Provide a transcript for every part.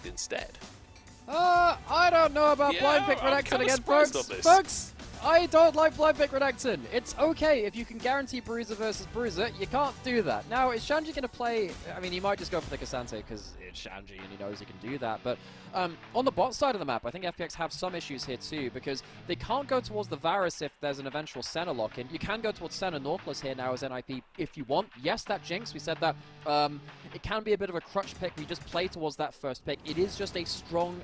instead. I don't know about blind pick Renekton again, folks. I don't like blind pick Renekton. It's okay if you can guarantee Bruiser versus Bruiser. You can't do that. Now, is Shanji going to play? I mean, he might just go for the Cassante because it's Shanji and he knows he can do that. But on the bot side of the map, I think FPX have some issues here too because they can't go towards the Varus if there's an eventual Senna lock-in. You can go towards Senna Nautilus here now as NIP if you want. Yes, that Jinx, we said that. It can be a bit of a crutch pick. We just play towards that first pick. It is just a strong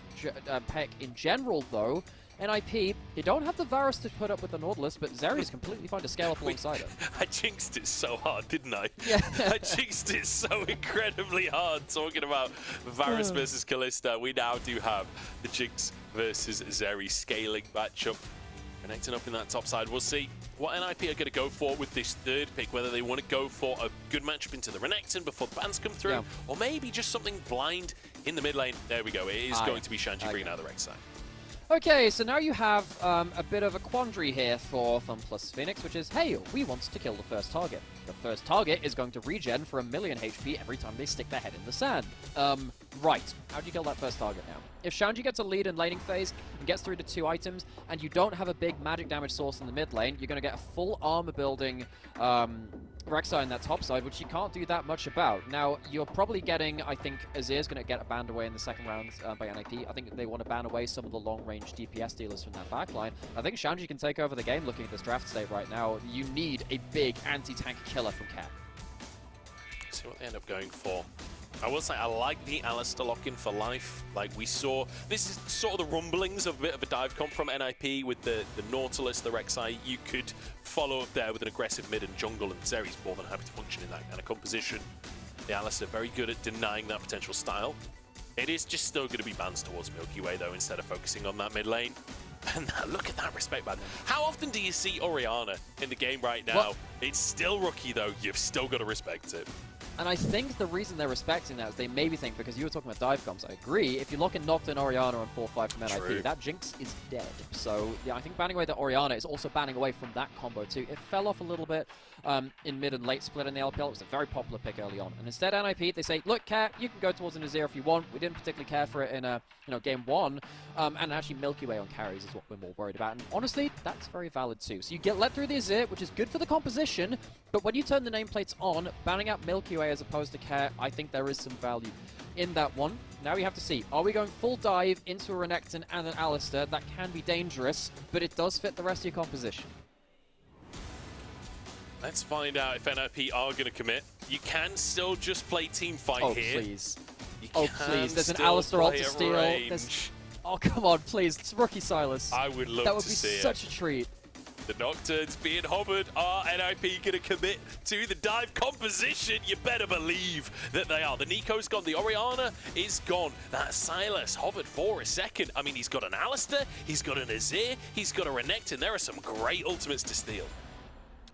pick in general, though. NIP, you don't have the Varus to put up with the Nautilus, but Zeri is completely fine to scale up alongside it. I jinxed it so hard, didn't I? Yeah. I jinxed it so incredibly hard talking about Varus versus Kalista. We now do have the Jinx versus Zeri scaling matchup. Renekton up in that top side. We'll see what NIP are going to go for with this third pick, whether they want to go for a good matchup into the Renekton before the bans come through, or maybe just something blind in the mid lane. There we go. It is going to be Shanji bringing out the Rek'Sai. Okay, so now you have a bit of a quandary here for FunPlus Phoenix, which is, hey, we want to kill the first target. The first target is going to regen for 1,000,000 HP every time they stick their head in the sand. Right. How do you kill that first target now? If Shanji gets a lead in laning phase and gets through to 2 items, and you don't have a big magic damage source in the mid lane, you're going to get a full armor building Rek'Sai in that top side, which you can't do that much about. Now, you're probably getting, I think, Azir's going to get banned away in the second round by NIP. I think they want to ban away some of the long-range DPS dealers from that backline. I think Shanji can take over the game looking at this draft state right now. You need a big anti-tank killer from Cap. See what they end up going for. I will say I like the Alistar lock-in for life. Like we saw, this is sort of the rumblings of a bit of a dive comp from NIP with the Nautilus, the Rek'Sai. You could follow up there with an aggressive mid and jungle, and Zeri's more than happy to function in that kind of composition. The Alistar very good at denying that potential style. It is just still going to be bans towards MilkyWay though, instead of focusing on that mid lane. And look at that respect, man. How often do you see Orianna in the game right now? What? It's still rookie though, you've still got to respect it. And I think the reason they're respecting that is they maybe think, because you were talking about dive comps, I agree, if you lock in Nocturne Orianna on 4-5 from NIP, that Jinx is dead. So yeah, I think banning away the Orianna is also banning away from that combo too. It fell off a little bit in mid and late split in the LPL. It was a very popular pick early on. And instead NIP, they say, look, Cat, you can go towards an Azir if you want. We didn't particularly care for it in game 1. And actually MilkyWay on carries is what we're more worried about. And honestly, that's very valid too. So you get let through the Azir, which is good for the composition, but when you turn the nameplates on, banning out MilkyWay as opposed to Care, I think there is some value in that one. Now we have to see, are we going full dive into a Renekton and an Alistar? That can be dangerous, but it does fit the rest of your composition. Let's find out if NIP are going to commit. You can still just play team fight here. Please. Oh, please. There's an Alistar ult to steal. Oh, come on, please. It's rookie Silas. I would love to see it. That would be such a treat. The Nocturnes being hovered. Are NIP going to commit to the dive composition? You better believe that they are. The Nico's gone. The Orianna is gone. That Silas hovered for a second. I mean, he's got an Alistar. He's got an Azir. He's got a Renekton. There are some great ultimates to steal.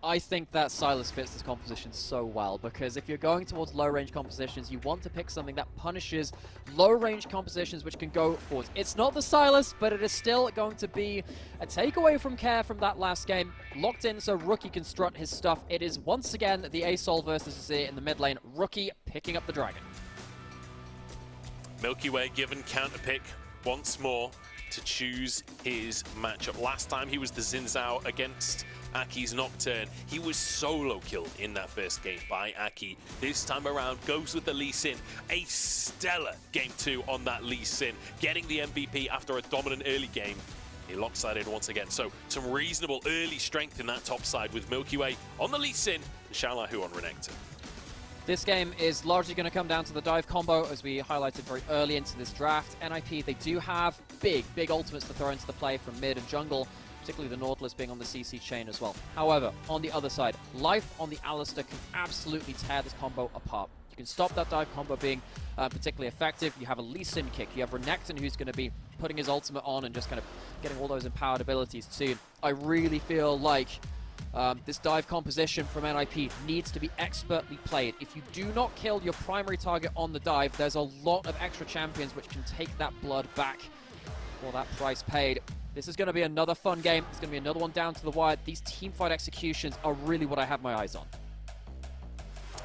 I think that Silas fits this composition so well, because if you're going towards low-range compositions, you want to pick something that punishes low-range compositions which can go forwards. It's not the Silas, but it is still going to be a takeaway from Care from that last game. Locked in so Rookie can strut his stuff. It is once again the ASOL versus Azir in the mid lane. Rookie picking up the dragon. MilkyWay given counter pick once more to choose his matchup. Last time he was the Xin Zhao against Aki's Nocturne. He was solo killed in that first game by Aki. This time around goes with the Lee Sin. A stellar game 2 on that Lee Sin, getting the MVP after a dominant early game. He lopsided once again. So some reasonable early strength in that top side with MilkyWay on the Lee Sin and Xioalaohu on Renekton. This game is largely going to come down to the dive combo, as we highlighted very early into this draft. NIP, they do have big ultimates to throw into the play from mid and jungle, particularly the Nautilus being on the CC chain as well. However, on the other side, life on the Alistar can absolutely tear this combo apart. You can stop that dive combo being particularly effective. You have a Lee Sin kick. You have Renekton, who's going to be putting his ultimate on and just kind of getting all those empowered abilities too. I really feel like this dive composition from NIP needs to be expertly played. If you do not kill your primary target on the dive, there's a lot of extra champions which can take that blood back for that price paid. This is going to be another fun game. It's going to be another one down to the wire. These teamfight executions are really what I have my eyes on.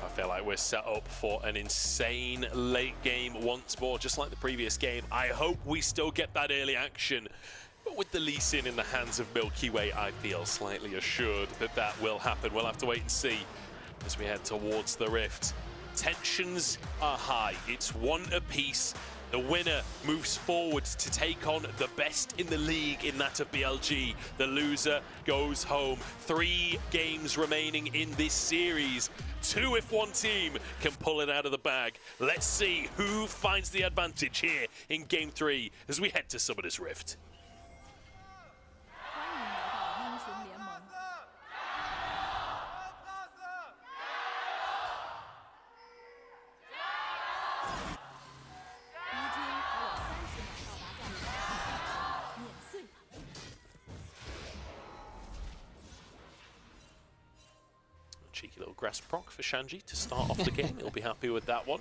I feel like we're set up for an insane late game once more, just like the previous game. I hope we still get that early action. But with the Lee Sin in the hands of MilkyWay, I feel slightly assured that that will happen. We'll have to wait and see as we head towards the Rift. Tensions are high. It's one apiece. The winner moves forward to take on the best in the league in that of BLG. The loser goes home. 3 games remaining in this series. 2 if one team can pull it out of the bag. Let's see who finds the advantage here in Game 3 as we head to Summoner's Rift. Cheeky little grass proc for Shanji to start off the game. He'll be happy with that one.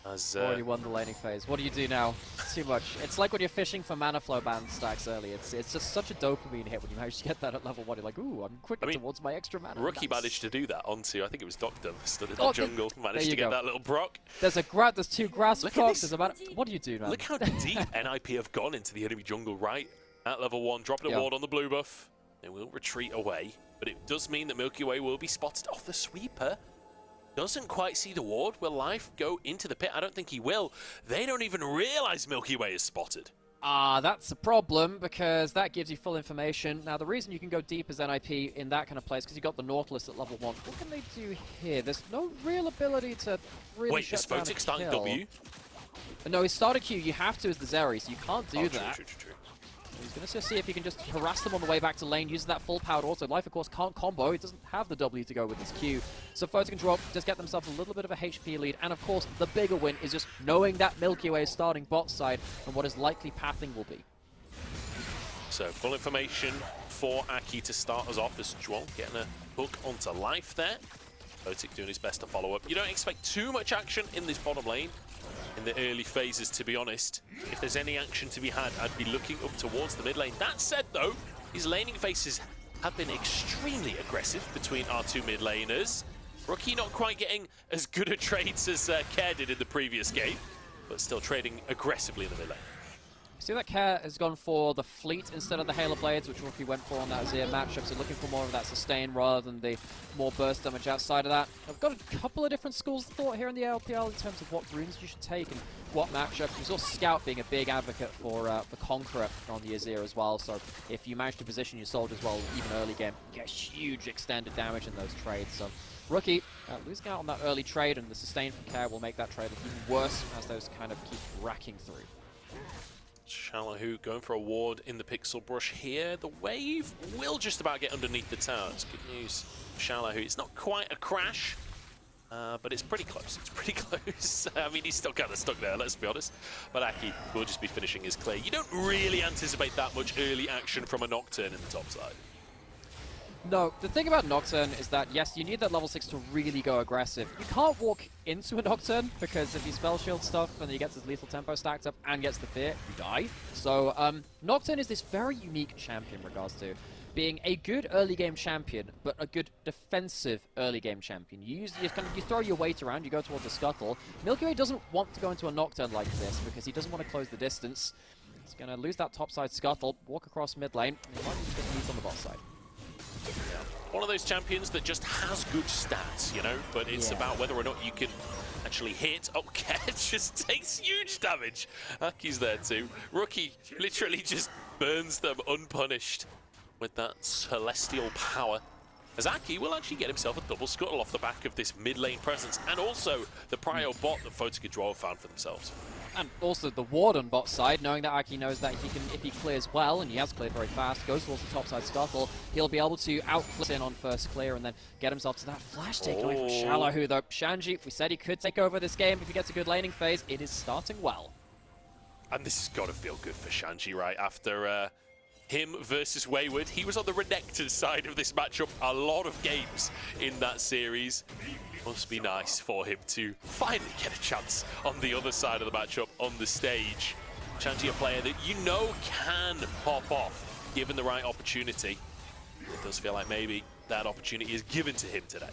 As already won the laning phase. What do you do now? Too much. It's like when you're fishing for mana flow band stacks early. It's just such a dopamine hit when you manage to get that at level 1. You're like, ooh, I'm quicker towards my extra mana. Rookie managed to do that onto, I think it was Deokdam, stood in the jungle, managed to get that little proc. There's 2 grass procs. What do you do now? Look how deep NIP have gone into the enemy jungle right at level 1, dropping a ward on the blue buff. They will retreat away, but it does mean that MilkyWay will be spotted off the sweeper. Doesn't quite see the ward. Will Life go into the pit? I don't think he will. They don't even realize MilkyWay is spotted. That's a problem, because that gives you full information. Now, the reason you can go deep as NIP in that kind of place, because you got the Nautilus at level 1. What can they do here? There's no real ability to really shut down a Wait, is Photic starting W? No, his starter Q, you have to as the Zeri, so you can't do that. True. He's going to see if he can just harass them on the way back to lane, uses that full-powered auto. Life, of course, can't combo. He doesn't have the W to go with his Q. So Photic and Zhuo just get themselves a little bit of a HP lead. And, of course, the bigger win is just knowing that MilkyWay is starting bot side and what his likely pathing will be. So, full information for Aki to start us off as Zhuo getting a hook onto Life there. Photic doing his best to follow up. You don't expect too much action in this bottom lane in the early phases, to be honest. If there's any action to be had, I'd be looking up towards the mid lane. That said, though, his laning phases have been extremely aggressive between our 2 mid laners. Rookie not quite getting as good a trades as Care did in the previous game, but still trading aggressively in the mid lane. See that Care has gone for the Fleet instead of the Halo Blades, which Rookie went for on that Azir matchup, so looking for more of that sustain rather than the more burst damage outside of that. I've got a couple of different schools of thought here in the LPL in terms of what runes you should take and what matchup. We saw Scout being a big advocate for Conqueror on the Azir as well, so if you manage to position your soldiers well, even early game, you get huge extended damage in those trades. So Rookie losing out on that early trade, and the sustain from Care will make that trade look even worse as those kind of keep racking through. Xioalaohu going for a ward in the pixel brush here. The wave will just about get underneath the tower. It's good news for Xioalaohu. It's not quite a crash, but it's pretty close. It's pretty close. I mean, he's still kind of stuck there, let's be honest. But Aki will just be finishing his clear. You don't really anticipate that much early action from a Nocturne in the top side. No, the thing about Nocturne is that, yes, you need that level 6 to really go aggressive. You can't walk into a Nocturne, because if you spell shield stuff and he gets his lethal tempo stacked up and gets the fear, you die. So, Nocturne is this very unique champion in regards to being a good early game champion, but a good defensive early game champion. You throw your weight around, you go towards the scuttle. MilkyWay doesn't want to go into a Nocturne like this, because he doesn't want to close the distance. He's going to lose that topside scuttle, walk across mid lane, and he might need to get meat on the bot side. One of those champions that just has good stats, you know, but it's about whether or not you can actually hit. Oh, Care just takes huge damage. Aki's there too. Rookie literally just burns them unpunished with that celestial power. As Aki will actually get himself a double scuttle off the back of this mid lane presence, and also the prio bot that Photic and Zhuo found for themselves. And also the ward on bot side, knowing that Aki knows that he can, if he clears well, and he has cleared very fast, goes towards the topside scuttle, he'll be able to out-clip in on first clear and then get himself to that flash taken away from Xioalaohu, though. Shanji, we said he could take over this game if he gets a good laning phase. It is starting well. And this has got to feel good for Shanji, right? After him versus Wayward, he was on the Renekton side of this matchup a lot of games in that series. Must be nice for him to finally get a chance on the other side of the matchup on the stage. Shanji, a player that you know can pop off given the right opportunity. It does feel like maybe that opportunity is given to him today.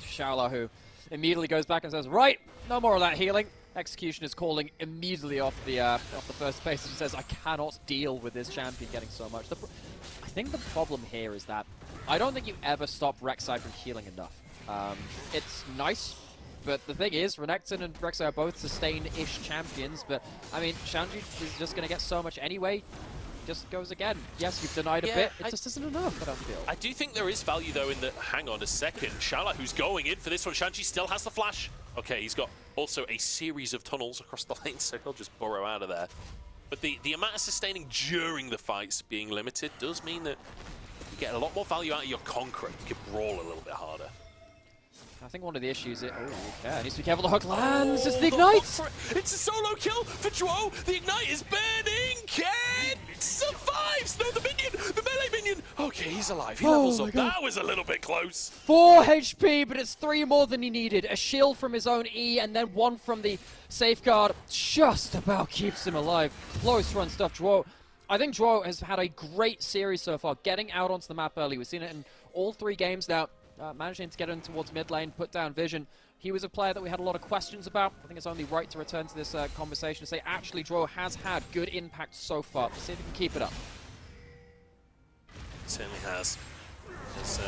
Xioalaohu immediately goes back and says, right, no more of that healing. Execution is calling immediately off the first base and says, I cannot deal with this champion getting so much. I think the problem here is that I don't think you ever stop Rek'Sai from healing enough. It's nice, but the thing is, Renekton and Rek'Sai are both sustain-ish champions, but, I mean, Shanji is just going to get so much anyway. Just goes again. Yes, you've denied a bit. It just isn't enough, I don't feel. I do think there is value, though, in the... Hang on a second. Xioalaohu's going in for this one. Shanji still has the flash. Okay, he's got also a series of tunnels across the lane, so he'll just burrow out of there. But the amount of sustaining during the fights being limited does mean that you get a lot more value out of your Conqueror. You can brawl a little bit harder. I think one of the issues is... Oh, okay. Needs to be careful. The hook lands. It's the Ignite! It's a solo kill for Zhuo. The Ignite is burning. Ken survives. No, the minion. The melee minion. Okay, he's alive. He levels up. That was a little bit close. 4 HP, but it's 3 more than he needed. A shield from his own E, and then 1 from the safeguard. Just about keeps him alive. Close run stuff, Zhuo. I think Zhuo has had a great series so far, getting out onto the map early. We've seen it in all 3 games now. Managing to get in towards mid lane, put down vision. He was a player that we had a lot of questions about. I think it's only right to return to this conversation and say, actually, Zhuo has had good impact so far. Let's see if he can keep it up. Certainly has. There's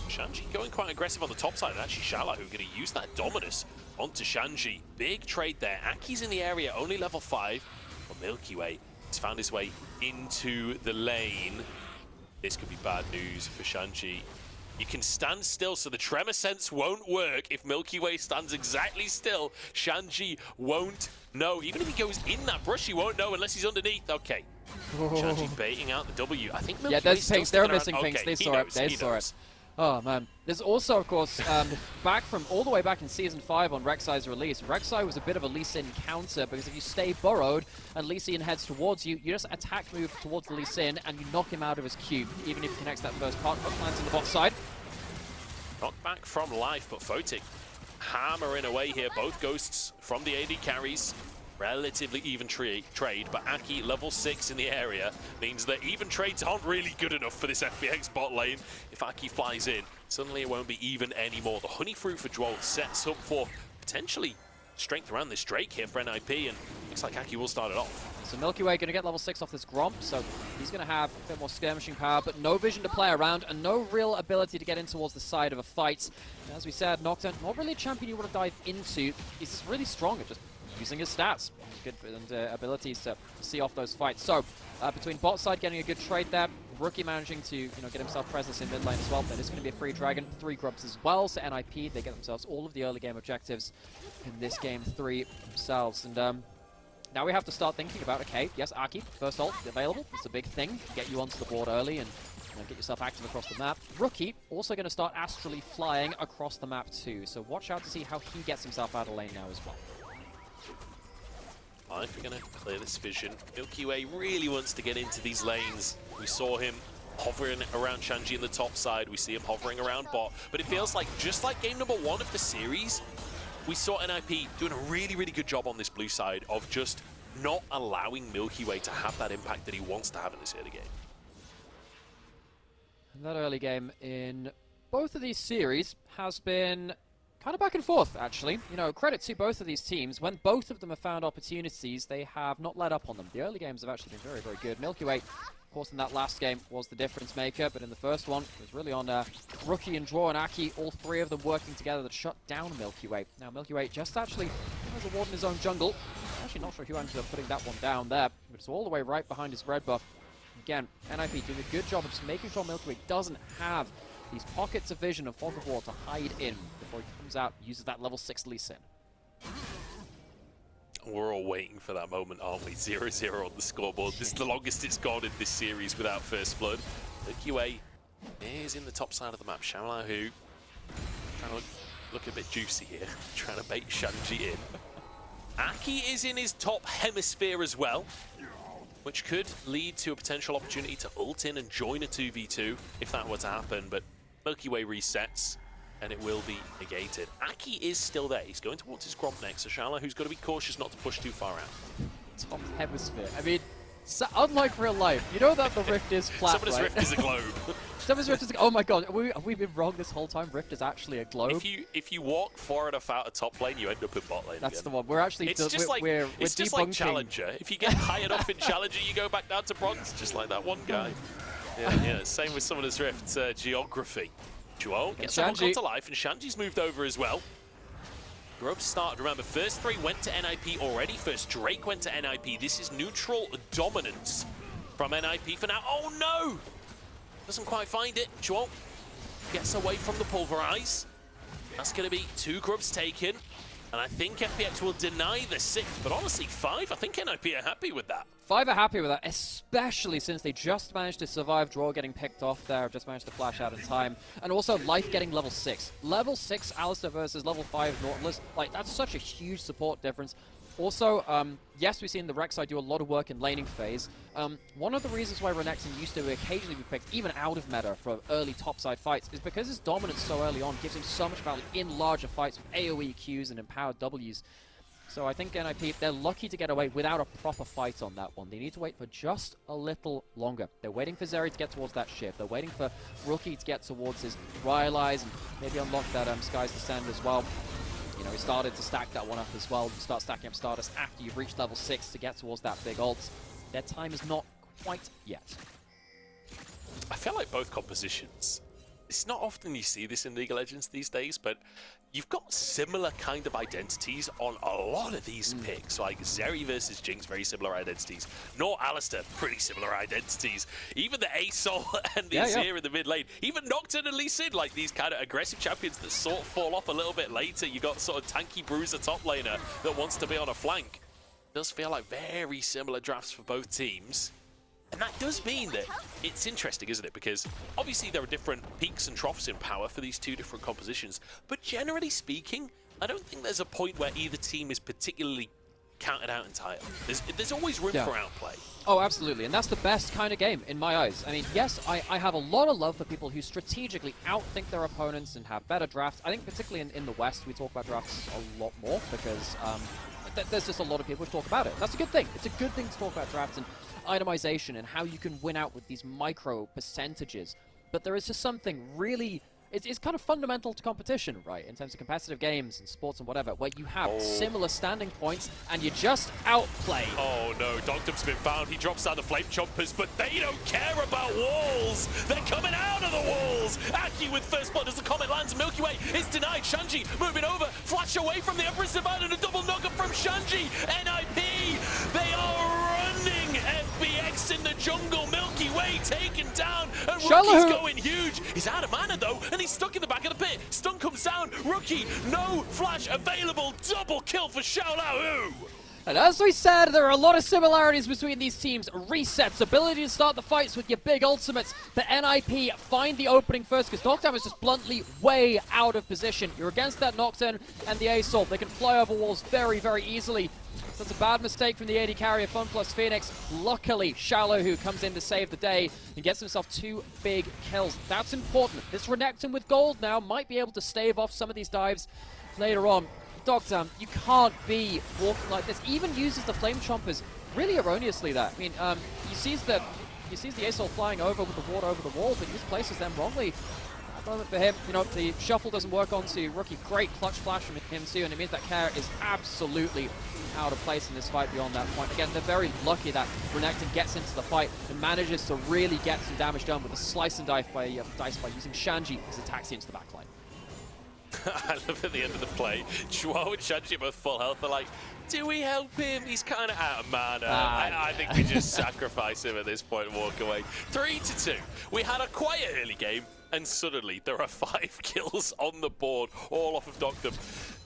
Shanji going quite aggressive on the top side, and actually Xioalaohu going to use that Dominus onto Shanji. Big trade there. Aki's in the area, only level 5. But MilkyWay has found his way into the lane. This could be bad news for Shanji. You can stand still, so the tremor sense won't work. If MilkyWay stands exactly still, Shanji won't know. Even if he goes in that brush, he won't know unless he's underneath. Okay. Shanji baiting out the W. I think MilkyWay there's pinks. There are missing pinks. Okay, They saw it. They saw it. Oh, man. There's also, of course, all the way back in Season 5 on Rek'Sai's release, Rek'Sai was a bit of a Lee Sin counter, because if you stay burrowed and Lee Sin heads towards you, you just attack move towards the Lee Sin and you knock him out of his cube, even if he connects that first part. Hook lands on the bot side. Knocked back from life, but Photic hammering away here. Both ghosts from the AD carries. Relatively even trade, but Aki, level 6 in the area, means that even trades aren't really good enough for this FPX bot lane. If Aki flies in, suddenly it won't be even anymore. The Honey Fruit for Zhuo sets up for potentially strength around this Drake here for NIP, and looks like Aki will start it off. So MilkyWay going to get level 6 off this Gromp, so he's going to have a bit more skirmishing power, but no vision to play around, and no real ability to get in towards the side of a fight. And as we said, Nocturne, not really a champion you want to dive into. He's just really strong at just using his stats and abilities to see off those fights. So between bot side getting a good trade there, Rookie managing to get himself presence in mid lane as well. That is going to be a free dragon, 3 grubs as well. So NIP, they get themselves all of the early game objectives in this game 3 themselves. And now we have to start thinking about, okay, yes, Aki, first ult available. It's a big thing. Get you onto the board early and get yourself active across the map. Rookie also going to start astrally flying across the map too. So watch out to see how he gets himself out of lane now as well. Life are going to clear this vision. MilkyWay really wants to get into these lanes. We saw him hovering around Shanji in the top side. We see him hovering around bot. But it feels like, just like game number 1 of the series, we saw NIP doing a really, really good job on this blue side of just not allowing MilkyWay to have that impact that he wants to have in this early game. And that early game in both of these series has been kind of back and forth, actually. Credit to both of these teams. When both of them have found opportunities, they have not let up on them. The early games have actually been very, very good. MilkyWay, of course, in that last game was the difference maker, but in the first one, it was really on Rookie and Zhuo and Aki, all 3 of them working together to shut down MilkyWay. Now, MilkyWay just actually has a ward in his own jungle. Actually not sure who ended up putting that one down there, but it's all the way right behind his red buff. Again, NIP doing a good job of just making sure MilkyWay doesn't have these pockets of vision of Fog of War to hide in before he comes out, uses that level 6 Lee Sin. We're all waiting for that moment, aren't we? 0-0 on the scoreboard. This is the longest it's gone in this series without first blood. MilkyWay is in the top side of the map. Xioalaohu trying to look a bit juicy here, trying to bait Shanji in. Aki is in his top hemisphere as well, which could lead to a potential opportunity to ult in and join a 2v2 if that were to happen, but MilkyWay resets and it will be negated. Aki is still there. He's going towards his Gromp next, so Xioalaohu's got to be cautious not to push too far out. Top hemisphere. I mean, So, unlike real life, you know that the Rift is flat, Someone's right? Rift is a globe. Someone's Rift is... Oh my god, have we been wrong this whole time? Rift is actually a globe? If you walk far enough out of top lane, you end up in bot lane. That's again. the one. We're actually... It's just like we're it's just debunking. like Challenger. If you get high enough in Challenger, you go back down to bronze, just like that one guy. Yeah. Same with Summoner's Rift geography. Zhuo gets that one come to life, and Shanji's moved over as well. Grubs started, remember, first 3 went to NIP already. First Drake went to NIP. This is neutral dominance from NIP for now. Oh no! Doesn't quite find it. Zhuo gets away from the pulverize. That's going to be 2 Grubs taken. And I think FPX will deny the 6th. But honestly, 5, I think NIP are happy with that. 5 are happy with that, especially since they just managed to survive Draw getting picked off there, just managed to flash out in time. And also Life getting level 6. Level 6 Alistar versus level 5 Nautilus, like, that's such a huge support difference. Also, yes, we've seen the Rek'Sai do a lot of work in laning phase. One of the reasons why Renekton used to occasionally be picked, even out of meta, for early topside fights, is because his dominance so early on gives him so much value in larger fights with AoE Qs and empowered Ws. So I think NIP, they're lucky to get away without a proper fight on that one. They need to wait for just a little longer. They're waiting for Zeri to get towards that shift. They're waiting for Rookie to get towards his Rylai's and maybe unlock that Sky's Descent as well. You know, he started to stack that one up as well. You start stacking up Stardust after you've reached level 6 to get towards that big ult. Their time is not quite yet. I feel like both compositions. It's not often you see this in League of Legends these days, but you've got similar kind of identities on a lot of these picks. So like Zeri versus Jinx, very similar identities. Nor Alistar, pretty similar identities. Even the Asol and the Azir in the mid lane. Even Nocturne and Lee Sin, like these kind of aggressive champions that sort of fall off a little bit later. You got sort of tanky bruiser top laner that wants to be on a flank. It does feel like very similar drafts for both teams. And that does mean that it's interesting, isn't it? Because obviously there are different peaks and troughs in power for these 2 different compositions. But generally speaking, I don't think there's a point where either team is particularly counted out entirely. There's always room for outplay. Oh, absolutely. And that's the best kind of game in my eyes. I mean, yes, I have a lot of love for people who strategically outthink their opponents and have better drafts. I think particularly in the West, we talk about drafts a lot more because there's just a lot of people who talk about it. That's a good thing. It's a good thing to talk about drafts and itemization and how you can win out with these micro percentages. But there is just something really... It's kind of fundamental to competition, right? In terms of competitive games and sports and whatever, where you have similar standing points and you just outplay. Oh no, Deokdam's been found. He drops down the flame chompers, but they don't care about walls. They're coming out of the walls. Aki with first blood as the comet lands. MilkyWay is denied. Shanji moving over. Flash away from the Empress Divine and a double knockup from Shanji. NIP, they are running. FPX in the jungle. MilkyWay taken down. And Rookie's going huge. He's out of mana though, and he's stuck in the back of the pit. Stun comes down. Rookie, no flash available. Double kill for Xioalaohu. And as we said, there are a lot of similarities between these teams. Resets, ability to start the fights with your big ultimates. But NIP find the opening first because Deokdam is just bluntly way out of position. You're against that Nocturne and the Assault. They can fly over walls very, very easily. So that's a bad mistake from the AD carrier, FunPlus Phoenix. Luckily, Xioalaohu comes in to save the day and gets himself 2 big kills. That's important. This Renekton with gold now might be able to stave off some of these dives later on. Deokdam, you can't be walking like this. Even uses the Flame Chompers really erroneously there. I mean, he sees the Assault flying over with the ward over the wall, but he just places them wrongly. Moment for him, you know, the shuffle doesn't work onto Rookie. Great clutch flash from him too, and it means that Kara is absolutely out of place in this fight beyond that point. Again, they're very lucky that Renekton gets into the fight and manages to really get some damage done with a slice and dice by using Shanji as a taxi into the backline. I love at the end of the play, Zhuo and Shanji both full health. They're like, do we help him? He's kind of out of mana. I think we just sacrifice him at this point and walk away. 3-2. We had a quiet early game, and suddenly there are 5 kills on the board, all off of Deokdam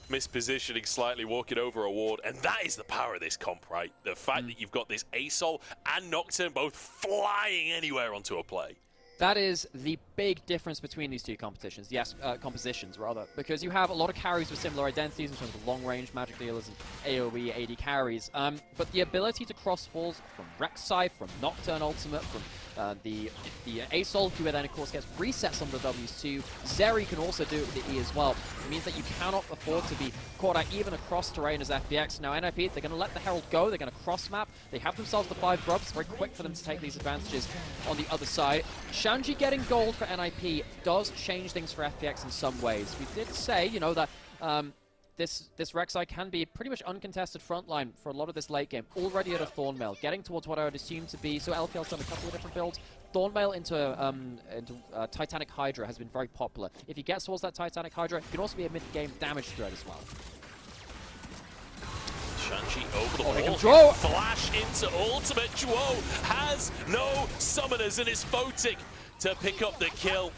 mispositioning slightly, walking over a ward, and that is the power of this comp, right? The fact that you've got this Asol and Nocturne both flying anywhere onto a play. That is the big difference between these two competitions. Yes, compositions rather, because you have a lot of carries with similar identities in terms of long-range magic dealers and AoE AD carries. But the ability to cross walls from Rek'Sai, from Nocturne Ultimate, from the Asol, who then of course gets resets on the Ws too. Zeri can also do it with the E as well. It means that you cannot afford to be caught out even across terrain as FPX. Now NIP, they're going to let the Herald go. They're going to cross map. They have themselves the 5 grubs. It's very quick for them to take these advantages on the other side. Shanji getting gold for NIP does change things for FPX in some ways. We did say, you know, that this Rek'Sai can be pretty much uncontested frontline for a lot of this late game. Already at a Thornmail, getting towards what I would assume to be, so LPL's done a couple of different builds. Thornmail into Titanic Hydra has been very popular. If he gets towards that Titanic Hydra, it can also be a mid-game damage threat as well. Shanji over the Zhuo. wall. Flash into ultimate. Zhuo has no summoners and is Photic to pick up the kill.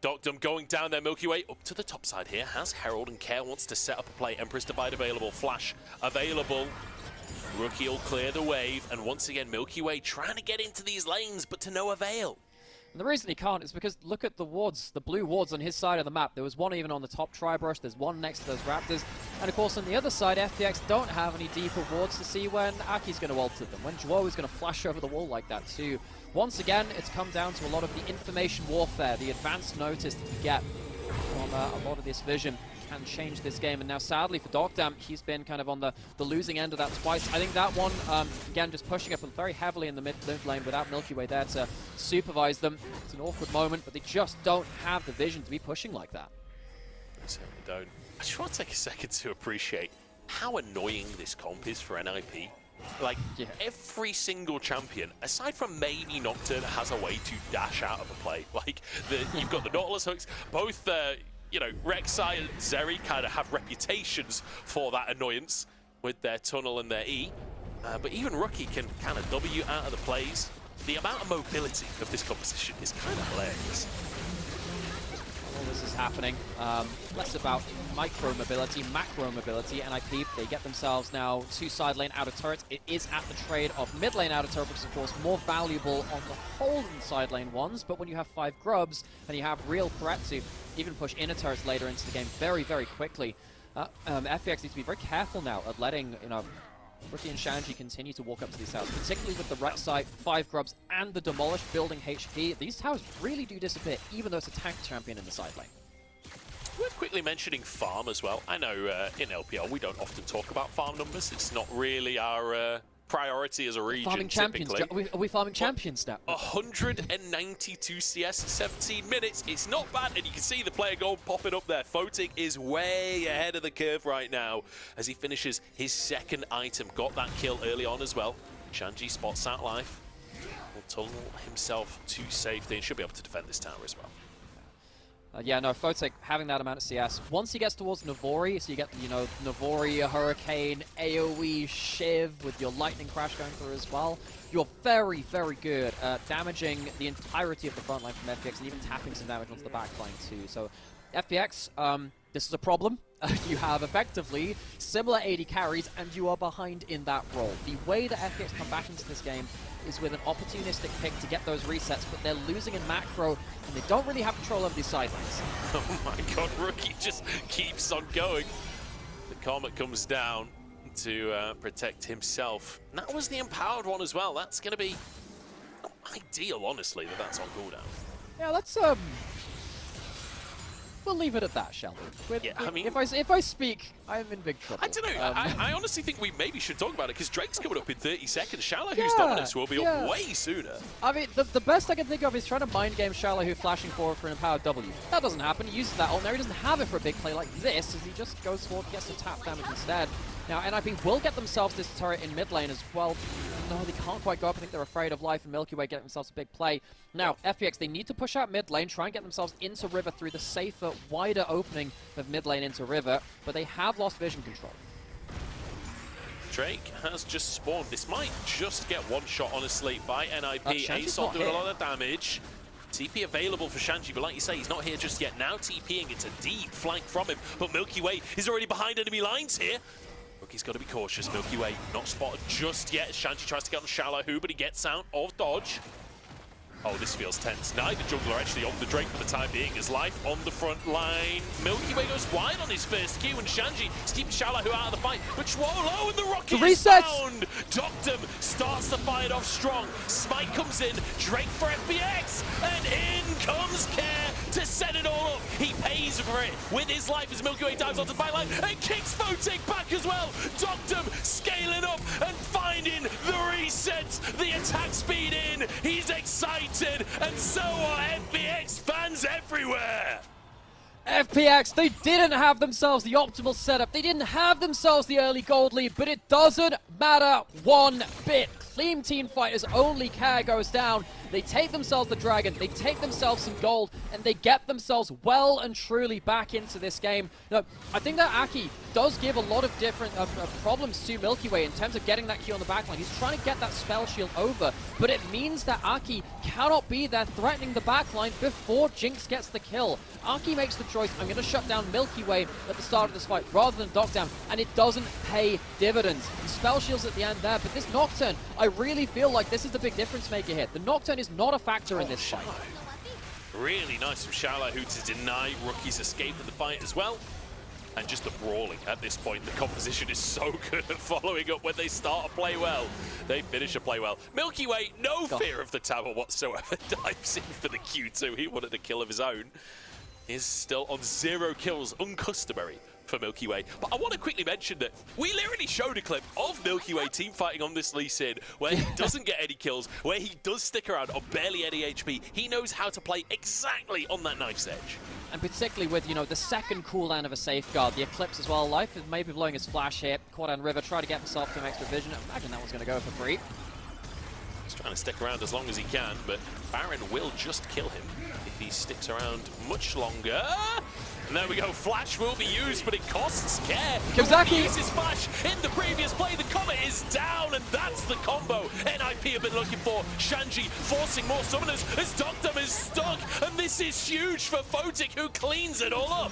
Deokdam going down there, MilkyWay up to the top side here, has Herald and Care wants to set up a play. Empress Divide available, Flash available. Rookie will clear the wave, and once again MilkyWay trying to get into these lanes, but to no avail. And the reason he can't is because look at the wards, the blue wards on his side of the map. There was one even on the top tri-brush, there's one next to those raptors. And of course on the other side, FPX don't have any deeper wards to see when Aki's going to ult at them, when Zhuo is going to flash over the wall like that too. Once again, it's come down to a lot of the information warfare, the advanced notice that you get from a lot of this vision can change this game. And now sadly for Deokdam, he's been kind of on the losing end of that twice. I think that one, again, just pushing up very heavily in the mid lane without MilkyWay there to supervise them. It's an awkward moment, but they just don't have the vision to be pushing like that. They certainly don't. I just want to take a second to appreciate how annoying this comp is for NIP. Like, every single champion, aside from maybe Nocturne, has a way to dash out of a play. Like, you've got the Nautilus hooks, both, you know, Rek'Sai and Zeri kind of have reputations for that annoyance with their tunnel and their E. But even Rookie can kind of W out of the plays. The amount of mobility of this composition is kind of hilarious. All this is happening. Less about micro mobility, macro mobility. NIP, they get themselves now 2 side lane outer turrets. It is at the trade of mid lane outer turret, which is of course more valuable on the whole than side lane ones. But when you have 5 grubs and you have real threat to even push inner turrets later into the game very, very quickly, FPX needs to be very careful now at letting, you know, Rookie and Shanji continue to walk up to these towers, particularly with the Rek'Sai, 5 grubs, and the Demolish building HP. These towers really do disappear, even though it's a tank champion in the side lane. Worth quickly mentioning farm as well. I know in LPL we don't often talk about farm numbers. It's not really our priority as a region, farming champions. typically. Are we farming champions now? 192 CS, 17 minutes. It's not bad, and you can see the player goal popping up there. Photic is way ahead of the curve right now as he finishes his 2nd item. Got that kill early on as well. Shanji spots that life. Will tunnel himself to safety and should be able to defend this tower as well. Yeah, no, Photic having that amount of CS. Once he gets towards Navori, so you get, you know, Navori, Hurricane, AoE, Shiv with your Lightning Crash going through as well, you're very, very good at damaging the entirety of the front line from FPX and even tapping some damage onto the back line too. So FPX, this is a problem. You have effectively similar AD carries and you are behind in that role. The way that FPX come back into this game is with an opportunistic pick to get those resets, but they're losing in macro and they don't really have control over these side lanes. Oh my god, Rookie just keeps on going. The Comet comes down to protect himself. And that was the empowered one as well. That's going to be not ideal, honestly, that that's on cooldown. Yeah, let's we'll leave it at that, shall we? Yeah, I mean, if I speak, I'm in big trouble. I don't know. I honestly think we maybe should talk about it because Drake's coming up in 30 seconds. Xioalaohu's dominance will be up way sooner. I mean, the best I can think of is trying to mind game Xioalaohu flashing forward for an empowered W. That doesn't happen. He uses that ult. Now he doesn't have it for a big play like this, as he just goes forward and gets the tap damage instead. Now NIP will get themselves this turret in mid lane as well. No, they can't quite go up. I think they're afraid of life, and MilkyWay getting themselves a big play. Now, FPX, they need to push out mid lane, try and get themselves into River through the safer, wider opening of mid lane into River, but they have lost vision control. Drake has just spawned. This might just get one shot, honestly, by NIP. Asol doing a lot of damage. TP available for Shanji, but like you say, he's not here just yet. Now TPing, it's a deep flank from him, but MilkyWay is already behind enemy lines here. Rookie's got to be cautious. MilkyWay not spotted just yet. Shanji tries to get on Xioalaohu, but he gets out of dodge. Oh, this feels tense. Neither jungler actually on the Drake for the time being. His life on the front line. MilkyWay goes wide on his first Q, and Shanji is keeping Xioalaohu out of the fight. But Xioalaohu and the rocket is found. Deokdam starts the fight off strong. Smite comes in. Drake for FPX. And in comes Care to set it all up. He pays for it with his life as MilkyWay dives onto the byline and kicks Photic back as well. Deokdam scaling up and finding the reset. The attack speed in. He's excited. And so are FPX fans everywhere. FPX, they didn't have themselves the optimal setup. They didn't have themselves the early gold lead, but it doesn't matter one bit. Clean team fight as only Care goes down. They take themselves the dragon, they take themselves some gold, and they get themselves well and truly back into this game. Now, I think that Aki does give a lot of different problems to MilkyWay in terms of getting that Q on the backline. He's trying to get that spell shield over, but it means that Aki cannot be there threatening the backline before Jinx gets the kill. Aki makes the choice, I'm going to shut down MilkyWay at the start of this fight rather than Deokdam, and it doesn't pay dividends. The spell shields at the end there, but this Nocturne, I really feel like this is the big difference maker here. The Nocturne is not a factor in this fight. Really nice from Xioalaohu to deny Rookie's escape in the fight as well. And just the brawling at this point. The composition is so good at following up when they start to play well. They finish to play well. MilkyWay, no fear of the tower whatsoever. Dives in for the Q2. He wanted a kill of his own. Is still on 0 kills, uncustomary for MilkyWay. But I want to quickly mention that we literally showed a clip of MilkyWay team fighting on this Lee Sin where he doesn't get any kills, where he does stick around on barely any HP. He knows how to play exactly on that knife's edge. And particularly with, you know, the second cooldown of a safeguard, the Eclipse as well. Life is maybe blowing his flash here. Quadan River try to get himself some extra vision. Imagine that was going to go for free. He's trying to stick around as long as he can, but Baron will just kill him if he sticks around much longer. And there we go, Flash will be used, but it costs Care. Kazaki uses Flash in the previous play. The Comet is down, and that's the combo NIP have been looking for. Shanji forcing more summoners as Deokdam is stuck, and this is huge for Photic, who cleans it all up.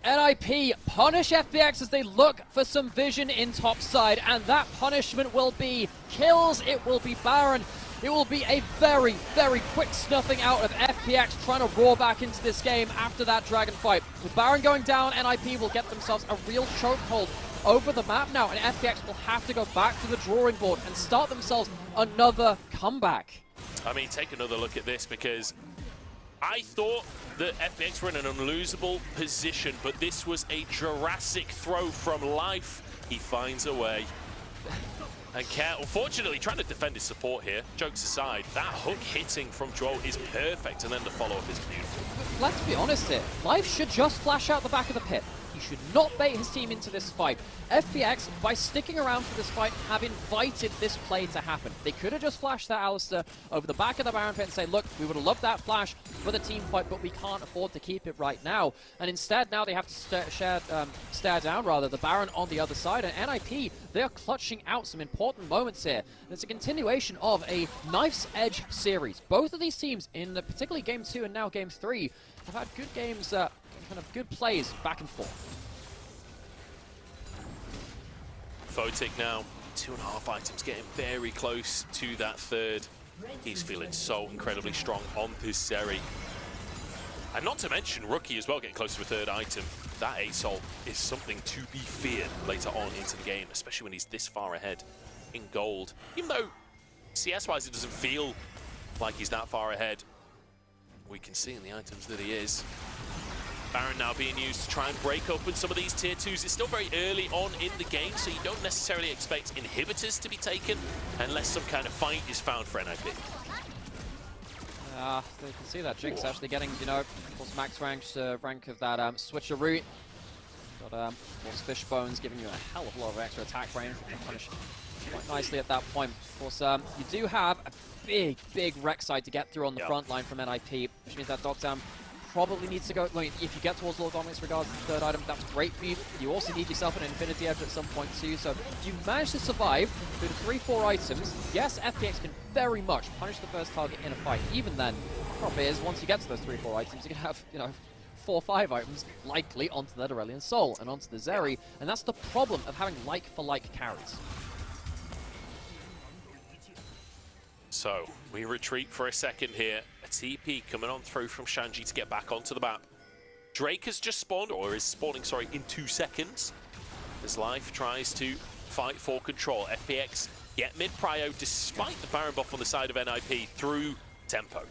NIP punish FPX as they look for some vision in top side, and that punishment will be kills, it will be Baron. It will be a very, very quick snuffing out of FPX trying to roar back into this game after that Dragon fight. With Baron going down, NIP will get themselves a real chokehold over the map now, and FPX will have to go back to the drawing board and start themselves another comeback. I mean, take another look at this, because I thought that FPX were in an unlosable position, but this was a Jurassic throw from Life. He finds a way. And Care, unfortunately, trying to defend his support here. Jokes aside, that hook hitting from Zhuo is perfect, and then the follow-up is beautiful. Let's be honest here, Life should just flash out the back of the pit. He should not bait his team into this fight. FPX, by sticking around for this fight, have invited this play to happen. They could have just flashed that Alistar over the back of the Baron pit and say, look, we would have loved that flash for the team fight, but we can't afford to keep it right now. And instead, now they have to stare down, rather, the Baron on the other side. And NIP, they're clutching out some important moments here. And it's a continuation of a Knife's Edge series. Both of these teams, in particularly Game 2 and now Game 3, have had good games, kind of good plays back and forth. Photic now, 2.5 items, getting very close to that third. He's feeling so incredibly strong on this Seri. And not to mention Rookie as well, getting close to a third item. That ASOL is something to be feared later on into the game, especially when he's this far ahead in gold. Even though CS-wise it doesn't feel like he's that far ahead, we can see in the items that he is. Baron now being used to try and break open some of these tier 2s. It's still very early on in the game, so you don't necessarily expect inhibitors to be taken unless some kind of fight is found for NIP. You can see that Jinx actually getting, you know, of course, max rank of that switcheroo. Got, of course, fish bones giving you a hell of a lot of extra attack range. Punish quite nicely at that point. Of course, you do have a big Rek'Sai to get through on the front line from NIP, which means that Deokdam probably needs to go. I mean, if you get towards Lord Dominic's regards to the third item, that's great for you. You also need yourself an Infinity Edge at some point too. So if you manage to survive through the 3-4 items, yes, FPX can very much punish the first target in a fight. Even then, the problem is once you get to those 3-4 items, you can have, you know, 4-5 items likely onto the Aurelion Soul and onto the Zeri, and that's the problem of having like-for-like carries. So, we retreat for a second here. A TP coming on through from Shanji to get back onto the map. Drake has just spawned, or is spawning, sorry, in 2 seconds. As Life tries to fight for control. FPX get mid-prio despite the Baron buff on the side of NIP through tempo.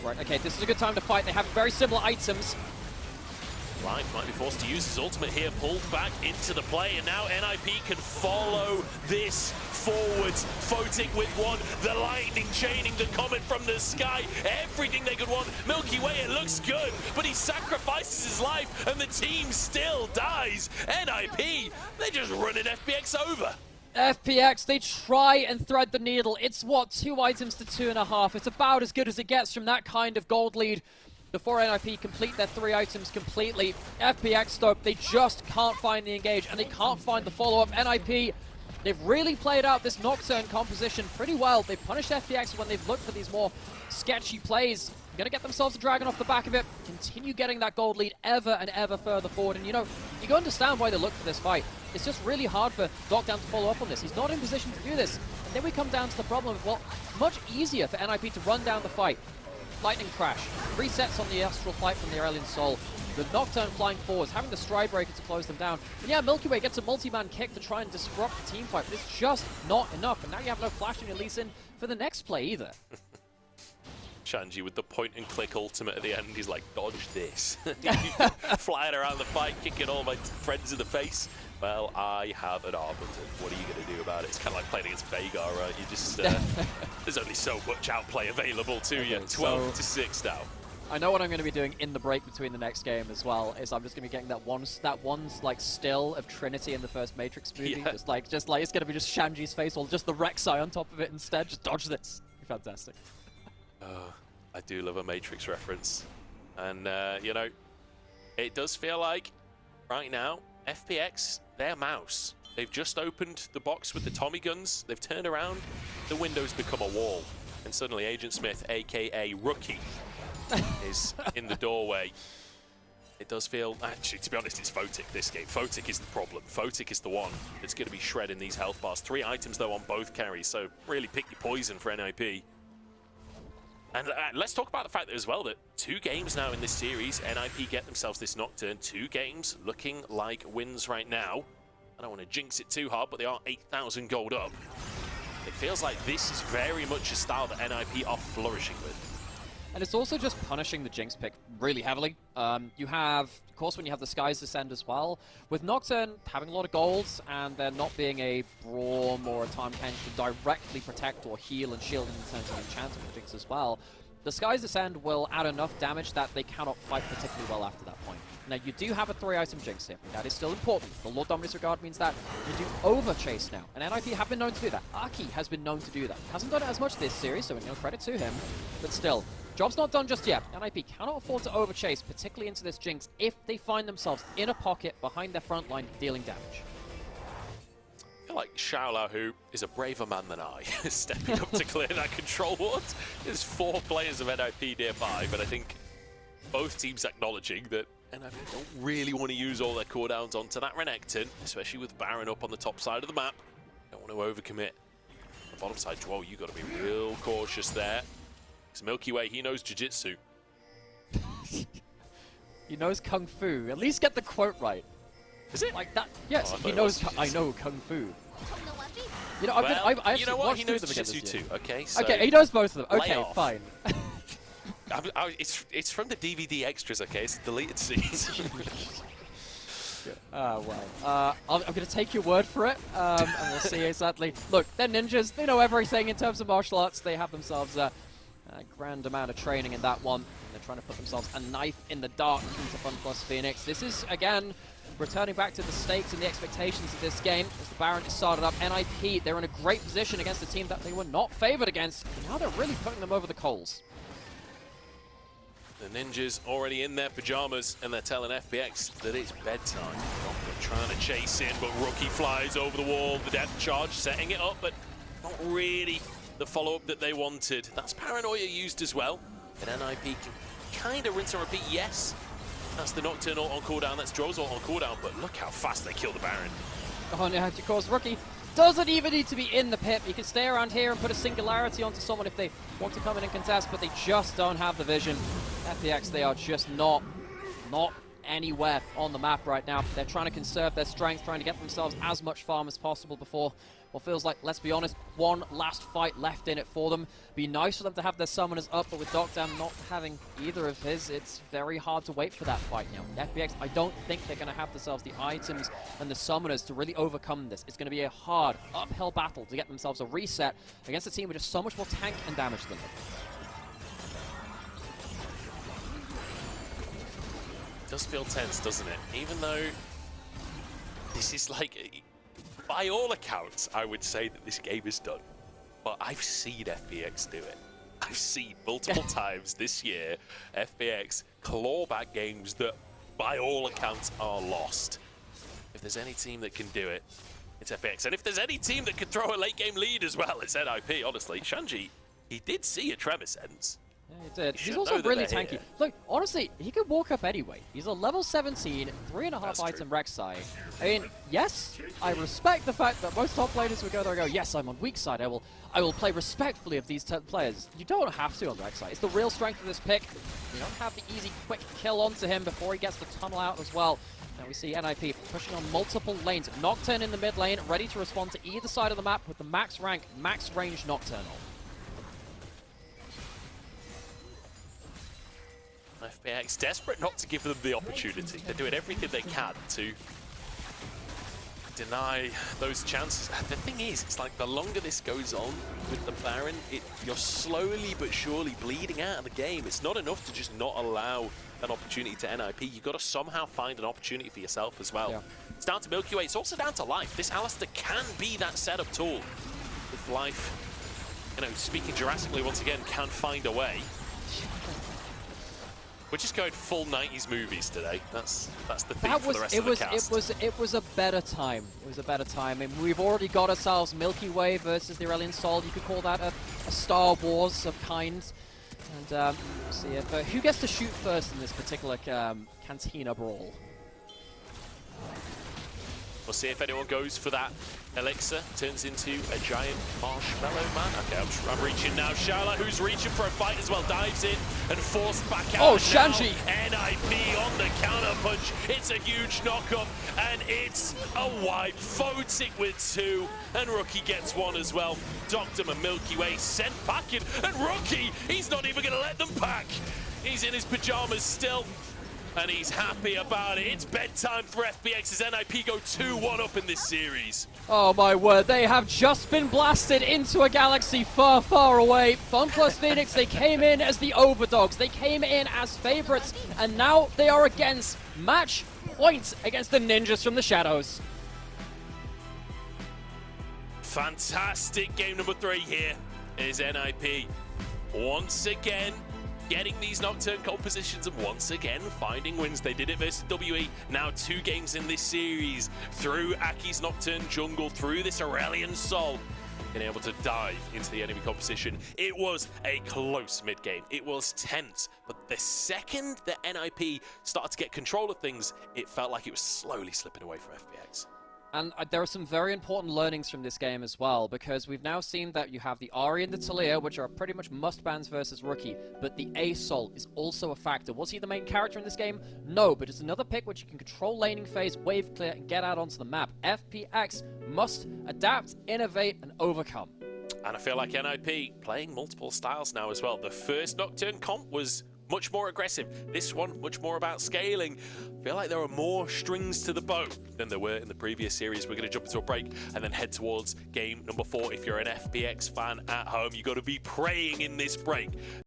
Right, okay, this is a good time to fight. They have very similar items. Life might be forced to use his ultimate here, pulled back into the play, and now NIP can follow this forwards. Photic with one, the lightning chaining the comet from the sky, everything they could want. MilkyWay, it looks good, but he sacrifices his life, and the team still dies. NIP, they're just running FPX over. FPX, they try and thread the needle. It's what, 2 items to 2.5. It's about as good as it gets from that kind of gold lead. Before NIP complete their 3 items completely, FPX though, they just can't find the engage and they can't find the follow-up. NIP, they've really played out this Nocturne composition pretty well. They've punished FPX when they've looked for these more sketchy plays. Gonna get themselves a dragon off the back of it, continue getting that gold lead ever and ever further forward. And you know, you can understand why they look for this fight. It's just really hard for Deokdam to follow up on this. He's not in position to do this. And then we come down to the problem of, well, much easier for NIP to run down the fight. Lightning Crash, resets on the Astral Flight from the Aurelian Soul, the Nocturne flying forwards, having the Stride Breaker to close them down. And yeah, MilkyWay gets a multi-man kick to try and disrupt the team fight, but it's just not enough. And now you have no Flash and Elise in for the next play either. Shanji with the point-and-click ultimate at the end, he's like, dodge this. Flying around the fight, kicking all my friends in the face. Well, I have an Arbiter. What are you going to do about it? It's kind of like playing against Veigar, right? You just, there's only so much outplay available to you. 12 to 6 now. I know what I'm going to be doing in the break between the next game as well, is I'm just going to be getting that one like still of Trinity in the first Matrix movie. Yeah. Just like it's going to be just Shanji's face or just the Rek'Sai on top of it instead. Just dodge this. Fantastic. I do love a Matrix reference. And, you know, it does feel like right now, FPX, they're mouse. They've just opened the box with the Tommy guns. They've turned around. The window's become a wall. And suddenly Agent Smith, a.k.a. Rookie, is in the doorway. It does feel... Actually, to be honest, it's Photic this game. Photic is the problem. Photic is the one that's going to be shredding these health bars. 3 items, though, on both carries. So really pick your poison for NIP. And let's talk about the fact that as well that 2 games now in this series, NIP get themselves this Nocturne. 2 games looking like wins right now. I don't want to jinx it too hard, but they are 8,000 gold up. It feels like this is very much a style that NIP are flourishing with. And it's also just punishing the Jinx pick really heavily. You have, of course, when you have the Skies Descend as well, with Nocturne having a lot of golds and there not being a Braum or a Time Kench to directly protect or heal and shield in terms of enchanting the Jinx as well, the Skies Descend will add enough damage that they cannot fight particularly well after that point. Now, you do have a 3-item Jinx here. That is still important. The Lord Dominus Regard means that you do over-chase now. And NIP have been known to do that. Aki has been known to do that. Hasn't done it as much this series, so no credit to him. But still, job's not done just yet. NIP cannot afford to over-chase, particularly into this Jinx, if they find themselves in a pocket behind their front line dealing damage. I feel like Xioalaohu is a braver man than I, stepping up to clear that control ward. There's 4 players of NIP nearby, but I think both teams acknowledging that NIP don't really want to use all their cooldowns onto that Renekton, especially with Baron up on the top side of the map. Don't want to overcommit. On the bottom side, Zhuo, you got to be real cautious there. Because MilkyWay, he knows jiu-jitsu. He knows Kung Fu. At least get the quote right. Is it? Like that? Yes, oh, he knows. I know Kung Fu. You know, I you know what? He knows jiu-jitsu too. Okay. So okay, he knows both of them. Okay, fine. It's from the DVD extras. Okay, it's deleted scenes. Well, I'm going to take your word for it, and we'll see exactly. Look, they're ninjas. They know everything in terms of martial arts. They have themselves a grand amount of training in that one. They're trying to put themselves a knife in the dark into FunPlus Phoenix. This is, again, returning back to the stakes and the expectations of this game. As the Baron is started up, NIP, they're in a great position against a team that they were not favored against. Now they're really putting them over the coals. The ninjas already in their pajamas, and they're telling FPX that it's bedtime. They're trying to chase in, but Rookie flies over the wall. The depth charge, setting it up, but not really the follow-up that they wanted. That's Paranoia used as well. And NIP can kind of rinse and repeat, yes. That's the Nocturne ult on cooldown, that's Zhuo's ult on cooldown, but look how fast they kill the Baron. Oh, no, of course, Rookie doesn't even need to be in the pit. You can stay around here and put a singularity onto someone if they want to come in and contest, but they just don't have the vision. FPX, they are just not anywhere on the map right now. They're trying to conserve their strength, trying to get themselves as much farm as possible before what feels like, let's be honest, one last fight left in it for them. Be nice for them to have their summoners up, but with Deokdam not having either of his, it's very hard to wait for that fight now. FPX, I don't think they're going to have themselves the items and the summoners to really overcome this. It's going to be a hard, uphill battle to get themselves a reset against a team with just so much more tank and damage than them. It does feel tense, doesn't it? Even though this is like, by all accounts, I would say that this game is done. But I've seen FPX do it. I've seen multiple times this year FPX claw back games that, by all accounts, are lost. If there's any team that can do it, it's FPX. And if there's any team that can throw a late game lead as well, it's NIP, honestly. Shanji, he did see a Tremor Sense. Yeah, he did. He's also really tanky. Here. Look, honestly, he could walk up anyway. He's a level 17, 3.5 item Rek'Sai. I mean, yes, I respect the fact that most top players would go there and go, yes, I'm on weak side. I will play respectfully of these players. You don't have to on Rek'Sai. It's the real strength of this pick. You don't have the easy, quick kill onto him before he gets the tunnel out as well. Now we see NIP pushing on multiple lanes. Nocturne in the mid lane, ready to respond to either side of the map with the max rank, max range Nocturne. FPX desperate not to give them the opportunity. They're doing everything they can to deny those chances. The thing is, it's like the longer this goes on with the Baron, you're slowly but surely bleeding out of the game. It's not enough to just not allow an opportunity to NIP. You've got to somehow find an opportunity for yourself as well. Yeah. It's down to MilkyWay. It's also down to Life. This Alistar can be that setup tool. If Life, you know, speaking Jurassically once again, can find a way. We're just going full 90s movies today. That's the theme for the rest of the cast. It was a better time. It was a better time. I mean, we've already got ourselves MilkyWay versus the Aurelion Sol. You could call that a Star Wars of kind. And see if who gets to shoot first in this particular Cantina brawl. We'll see if anyone goes for that elixir, turns into a giant marshmallow man. Okay, I'm reaching now. Xioalaohu's reaching for a fight as well, dives in and forced back out. Oh, Shanji! NIP on the counter punch. It's a huge knockup, and it's a wipe. Photic with 2, and Rookie gets 1 as well. Deokdam and MilkyWay sent packing, and Rookie, he's not even going to let them pack. He's in his pajamas still. And he's happy about it. It's bedtime for FPX as NIP go 2-1 up in this series. Oh my word, they have just been blasted into a galaxy far, far away. FunPlus Phoenix, they came in as the overdogs. They came in as favorites, and now they are against match point against the ninjas from the shadows. Fantastic game number 3 here is NIP. Once again, getting these Nocturne compositions and once again finding wins. They did it versus WE. Now 2 games in this series through Aki's Nocturne jungle, through this Aurelion Sol, being able to dive into the enemy composition. It was a close mid-game. It was tense, but the second that NIP started to get control of things, it felt like it was slowly slipping away from FPX. And there are some very important learnings from this game as well, because we've now seen that you have the Ahri and the Talia, which are pretty much must-bans versus Rookie, but the A-Sol is also a factor. Was he the main character in this game? No, but it's another pick which you can control laning phase, wave clear, and get out onto the map. FPX must adapt, innovate, and overcome. And I feel like NIP playing multiple styles now as well. The first Nocturne comp was much more aggressive. This one, much more about scaling. I feel like there are more strings to the bow than there were in the previous series. We're going to jump into a break and then head towards game number 4. If you're an FPX fan at home, you've got to be praying in this break